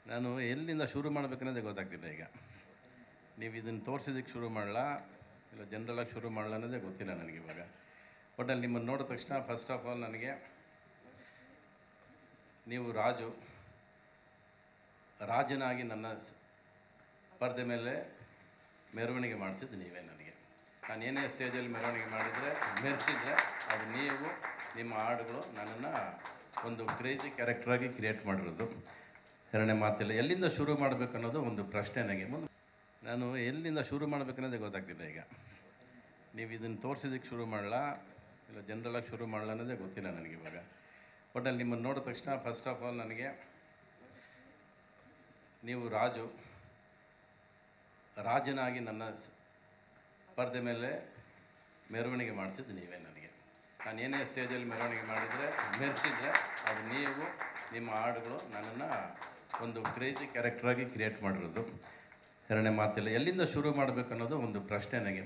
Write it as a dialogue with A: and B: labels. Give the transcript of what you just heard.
A: ನಾನು ಎಲ್ಲಿಂದ ಶುರು ಮಾಡಬೇಕನ್ನೋದೇ ಗೊತ್ತಾಗ್ತಿಲ್ಲ ಈಗ. ನೀವು ಇದನ್ನು ತೋರಿಸಿದ್ದಕ್ಕೆ ಶುರು ಮಾಡಲಾ ಇಲ್ಲ ಜನರಲಾಗಿ ಶುರು ಮಾಡಲಾ ಅನ್ನೋದೇ ಗೊತ್ತಿಲ್ಲ ನನಗಿವಾಗ. ಒಟ್ಟಲ್ಲಿ ನಿಮ್ಮನ್ನು ನೋಡಿದ ತಕ್ಷಣ ಫಸ್ಟ್ ಆಫ್ ಆಲ್ ನನಗೆ ನೀವು ರಾಜನಾಗಿ ನನ್ನ ಪರದೆ ಮೇಲೆ ಮೆರವಣಿಗೆ ಮಾಡಿಸಿದ್ದು ನೀವೇ ನನಗೆ. ನಾನು ಏನೇ ಸ್ಟೇಜಲ್ಲಿ ಮೆರವಣಿಗೆ ಮಾಡಿದರೆ ಮೆರೆಸಿದರೆ ಅದು ನೀವು ನಿಮ್ಮ ಹಾಡುಗಳು ನನ್ನನ್ನು ಒಂದು ಕ್ರೇಜಿ ಕ್ಯಾರೆಕ್ಟ್ರಾಗಿ ಕ್ರಿಯೇಟ್ ಮಾಡಿರೋದು. ಎರಡನೇ ಮಾತಿಲ್ಲ. ಎಲ್ಲಿಂದ ಶುರು ಮಾಡಬೇಕು ಅನ್ನೋದು ಒಂದು ಪ್ರಶ್ನೆ ನನಗೆ. ನಾನು ಎಲ್ಲಿಂದ ಶುರು ಮಾಡಬೇಕನ್ನೋದೇ ಗೊತ್ತಾಗ್ತಿಲ್ಲ ಈಗ. ನೀವು ಇದನ್ನು ತೋರಿಸಿದ್ದಕ್ಕೆ ಶುರು ಮಾಡಲಾ ಇಲ್ಲ ಜನರಲಾಗಿ ಶುರು ಮಾಡಲಾ ಅನ್ನೋದೇ ಗೊತ್ತಿಲ್ಲ ನನಗಿವಾಗ. ಒಟ್ಟಲ್ಲಿ ನಿಮ್ಮನ್ನು ನೋಡಿದ ತಕ್ಷಣ ಫಸ್ಟ್ ಆಫ್ ಆಲ್ ನನಗೆ ನೀವು ರಾಜನಾಗಿ ನನ್ನ ಪರದೆ ಮೇಲೆ ಮೆರವಣಿಗೆ ಮಾಡಿಸಿದ್ದು ನೀವೇ ನನಗೆ. ನಾನು ಏನೇ ಸ್ಟೇಜಲ್ಲಿ ಮೆರವಣಿಗೆ ಮಾಡಿದರೆ ಮೆರೆಸಿದರೆ ಅದು ನೀವು ನಿಮ್ಮ ಹಾಡುಗಳು ನನ್ನನ್ನು ಒಂದು ಕ್ರೇಜಿ ಕ್ಯಾರೆಕ್ಟ್ರಾಗಿ ಕ್ರಿಯೇಟ್ ಮಾಡಿರೋದು. ಎರಡನೇ ಮಾತಿಲ್ಲ. ಎಲ್ಲಿಂದ ಶುರು ಮಾಡಬೇಕು ಅನ್ನೋದು ಒಂದು ಪ್ರಶ್ನೆ ನನಗೆ.